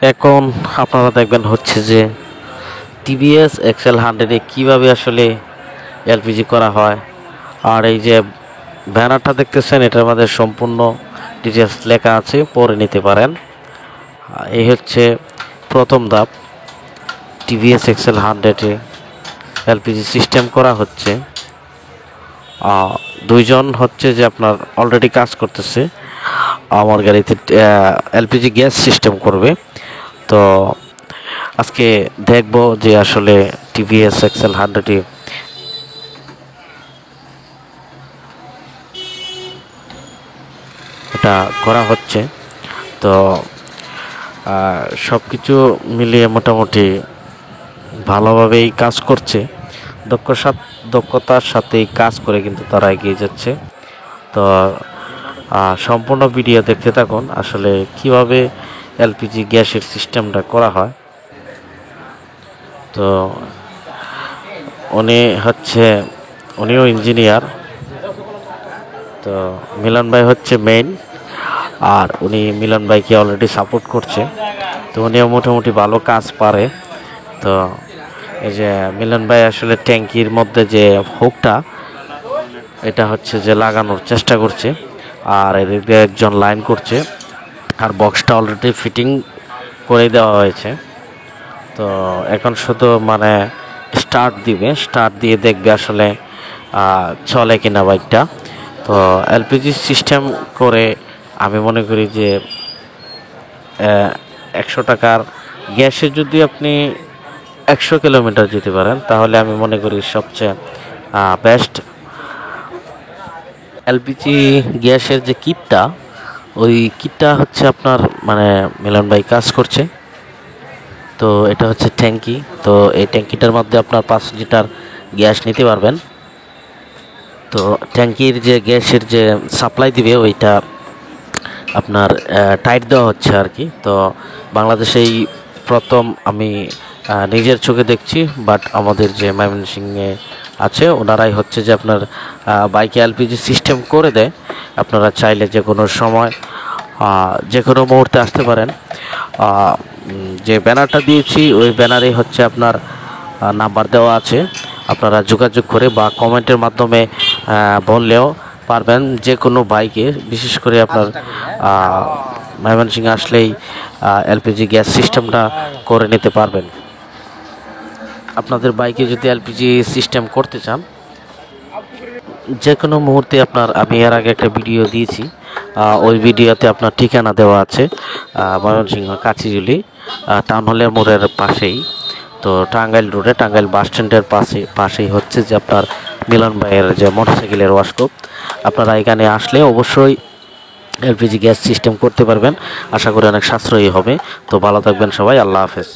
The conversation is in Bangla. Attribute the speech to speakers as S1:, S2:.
S1: এখন আপনারা দেখবেন হচ্ছে যে টিভিএস এক্সেল 100-এ কীভাবে আসলে এলপিজি করা হয়। আর এই যে ব্যানারটা দেখতেছেন, এটার মধ্যে সম্পূর্ণ ডিটেলস লেখা আছে, পড়ে নিতে পারেন। এই হচ্ছে প্রথম ধাপ, টিভিএস এক্সেল 100-এ এলপিজি সিস্টেম করা হচ্ছে। দুইজন হচ্ছে যে আপনার অলরেডি কাজ করতেছে, আমার গাড়িতে এলপিজি গ্যাস সিস্টেম করবে। তো আজকে দেখব যে আসলে টিভিএস এক্সেল 100-এ এটা করা হচ্ছে। তো সব কিছু মিলিয়ে মোটামুটি ভালোভাবেই কাজ করছে, দক্ষতার সাথেই কাজ করে কিন্তু তারা এগিয়ে যাচ্ছে। তো সম্পূর্ণ ভিডিও দেখতে থাকুন আসলে কিভাবে এলপিজি গ্যাসের সিস্টেমটা করা হয়। তো উনিও ইঞ্জিনিয়ার। তো মিলন ভাই হচ্ছে মেইন, আর উনি মিলন ভাইকে অলরেডি সাপোর্ট করছে। তো উনিও মোটামুটি ভালো কাজ পারে। তো এই যে মিলন ভাই আসলে ট্যাঙ্কির মধ্যে যে হুকটা, এটা হচ্ছে যে লাগানোর চেষ্টা করছে, আর এদিক দিয়ে একজন লাইন করছে, আর বক্সটা অলরেডি ফিটিং করে দেওয়া হয়েছে। তো এখন শুধু মানে স্টার্ট দিয়ে দেখবে আসলে চলে কিনা বাইকটা। তো এলপিজি সিস্টেম করে আমি মনে করি যে 100 টাকার গ্যাসে যদি আপনি 100 কিলোমিটার যেতে পারেন, তাহলে আমি মনে করি সবচেয়ে বেস্ট। এলপিজি গ্যাসের যে কিটটা, ওই কিটটা হচ্ছে আপনার মানে মিলন ভাই কাজ করছে। তো এটা হচ্ছে ট্যাঙ্কি। তো এই ট্যাঙ্কিটার মধ্যে আপনার 5 লিটার গ্যাস নিতে পারবেন। তো ট্যাঙ্কির যে গ্যাসের যে সাপ্লাই দিবে, ওইটা আপনার টাইট দেওয়া হচ্ছে আর কি। তো বাংলাদেশেই প্রথম আমি নিজের চোখে দেখছি, বাট আমাদের যে ময়মনসিংহে আছে ওনারাই হচ্ছে যে আপনার বাইকে এলপিজি সিস্টেম করে দেয়। আপনারা চাইলে যে কোনো সময় যে কোনো মুহূর্তে আসতে পারেন। যে ব্যানারটা দিয়েছি ওই ব্যানারে হচ্ছে আপনার নাম্বার দেওয়া আছে, আপনারা যোগাযোগ করে বা কমেন্টের মাধ্যমে বললেও পারবেন। যে কোনো বাইকে, বিশেষ করে আপনার ময়মনসিংহে আসলেই এলপিজি গ্যাস সিস্টেমটা করে নিতে পারবেন। আপনাদের বাইকে যদি এলপিজি সিস্টেম করতে চান, যে কোনো মুহূর্তে আমি এর আগে একটা ভিডিও দিয়েছি, ওই ভিডিওতে আপনার ঠিকানা দেওয়া আছে ময়মনসিংহ কাচিজুলি টাউন হলের মোড়ের পাশেই। তো টাঙ্গাইল রোডে, টাঙ্গাইল বাস স্ট্যান্ডের পাশেই হচ্ছে যে আপনার মিলন ভাইয়ের যে মোটরসাইকেলের ওয়ার্কশপ। আপনারা এখানে আসলে অবশ্যই এলপিজি গ্যাস সিস্টেম করতে পারবেন। আশা করি অনেক সাশ্রয়ী হবে। তো ভালো থাকবেন সবাই, আল্লাহ হাফেজ।